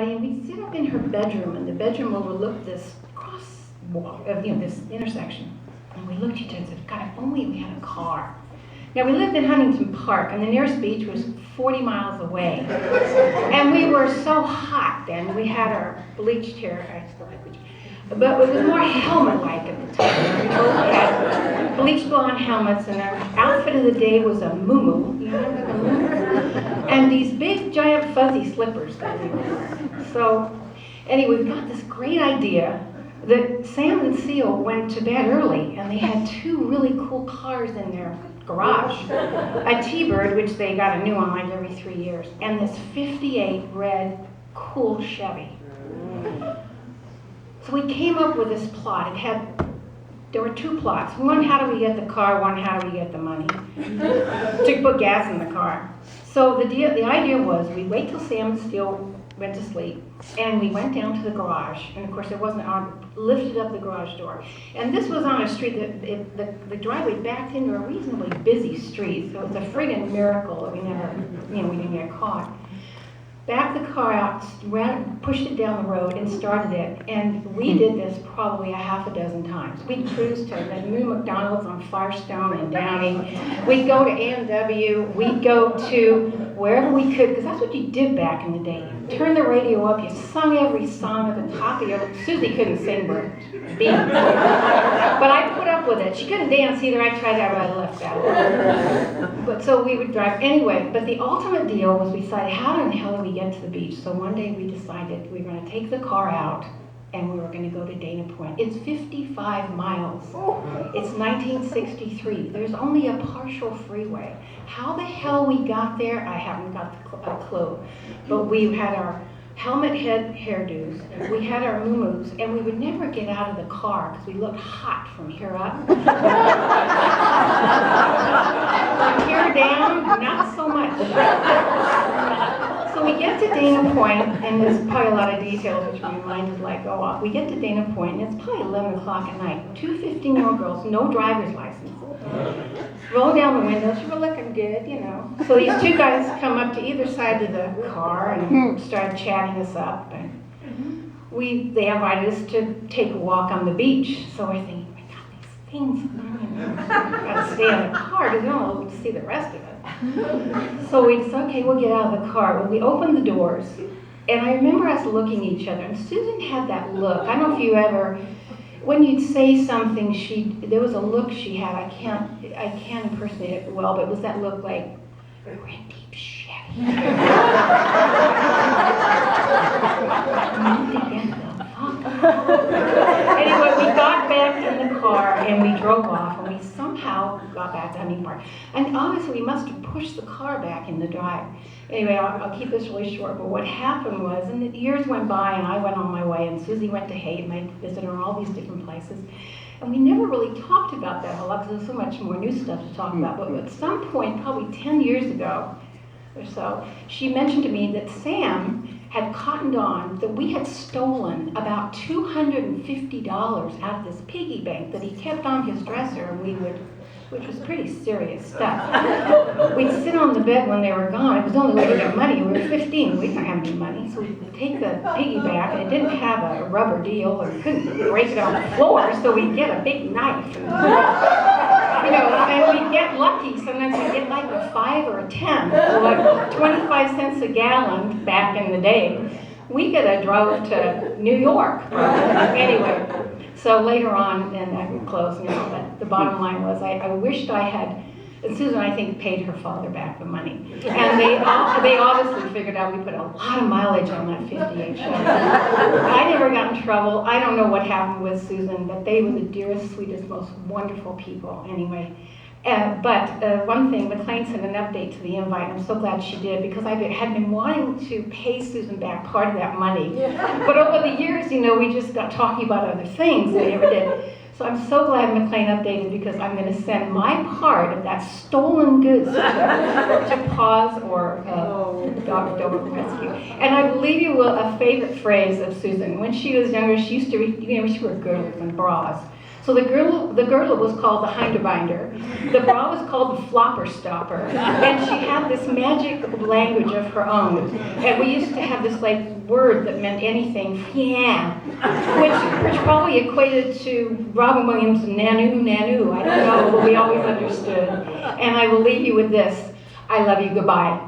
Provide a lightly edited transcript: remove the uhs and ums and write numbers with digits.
And we'd sit up in her bedroom, and the bedroom overlooked this crosswalk, this intersection. And we looked at each other and said, God, if only we had a car. Now, we lived in Huntington Park, and the nearest beach was 40 miles away. And we were so hot then. We had our bleached hair. I still have bleached. But it was more helmet-like at the time. We both had bleached blonde helmets, and our outfit of the day was a muumuu. You remember the muumuu? And these big, giant, fuzzy slippers that we were wearing. So, anyway, we got this great idea that Sam and Seal went to bed early, and they had two really cool cars in their garage. A T-Bird, which they got a new one like every 3 years, and this 58 red, cool Chevy. So we came up with this plot. There were two plots. One, how do we get the car? One, how do we get the money to put gas in the car? So the idea was we'd wait till Sam and Steele went to sleep, and we went down to the garage, and of course it wasn't on, lifted up the garage door. And this was on a street that the driveway backed into a reasonably busy street, so it was a friggin' miracle that we didn't get caught. Backed the car out, pushed it down the road, and started it. And we did this probably a half a dozen times. We'd cruise to the new McDonald's on Firestone and Downey. We'd go to A&W. We'd go to wherever we could, because that's what you did back in the day. You turned the radio up. You sung every song at the top of your lungs. Susie couldn't sing worth beat. But I put up with it. She couldn't dance either. I tried that, but I left out. But so we would drive anyway. But the ultimate deal was we decided, how in the hell do we get to the beach? So one day we decided we were going to take the car out and we were going to go to Dana Point. It's 55 miles. It's 1963. There's only a partial freeway. How the hell we got there, I haven't got a clue. But we had our helmet head hairdos, we had our muumuus, and we would never get out of the car because we looked hot from here up. From here down, not so much. So we get to Dana Point, and there's probably a lot of details which my mind is like, oh, we get to Dana Point, and it's probably 11 o'clock at night. Two 15-year-old girls, no driver's license. Roll down the windows, you were looking good, you know. So these two guys come up to either side of the car and start chatting us up. And they invited us to take a walk on the beach. So we're thinking, we got these things, got to stay in the car because we don't want to see the rest of it. So we said, okay, we'll get out of the car. Well, we opened the doors, and I remember us looking at each other. And Susan had that look. I don't know if you ever, when you'd say something, there was a look she had. I can't impersonate it well, but it was that look like, we're in deep shit. Anyway, we got back in the car and we drove off, and we somehow got back to Huntington Park. And obviously we must have pushed the car back in the drive. Anyway, I'll keep this really short, but what happened was, and the years went by and I went on my way, and Susie went to Haight, and I visited her in all these different places. And we never really talked about that a lot because there's so much more new stuff to talk about. But at some point, probably 10 years ago or so, she mentioned to me that Sam had cottoned on that we had stolen about $250 out of this piggy bank that he kept on his dresser, and which was pretty serious stuff. We'd sit on the bed when they were gone. It was the only way to get money. We were 15. We didn't have any money. So we'd take the piggy bank, and it didn't have a rubber deal, or couldn't break it on the floor, so we'd get a big knife. And we'd get lucky. Sometimes we'd get like a 5 or a 10, like 25 cents a gallon back in the day. We could have drove to New York. Anyway. So later on, and I would close now, but the bottom line was I wished I had, and Susan, I think, paid her father back the money. And they obviously figured out we put a lot of mileage on that 58 Chevy. I never got in trouble. I don't know what happened with Susan, but they were the dearest, sweetest, most wonderful people anyway. But one thing, McLean sent an update to the invite, and I'm so glad she did, because I had been wanting to pay Susan back part of that money. But over the years, we just got talking about other things that we never did. So I'm so glad McLean updated, because I'm going to send my part of that stolen goods to PAWS or the Dog Doberman Rescue. And I believe you will, a favorite phrase of Susan. When she was younger, she used to, she wore girdles and bras. So the girdle was called the Hinderbinder. The bra was called the Flopper Stopper. And she had this magic language of her own. And we used to have this like word that meant anything, yeah, which probably equated to Robin Williams' Nanu, Nanu. I don't know, but we always understood. And I will leave you with this. I love you, goodbye.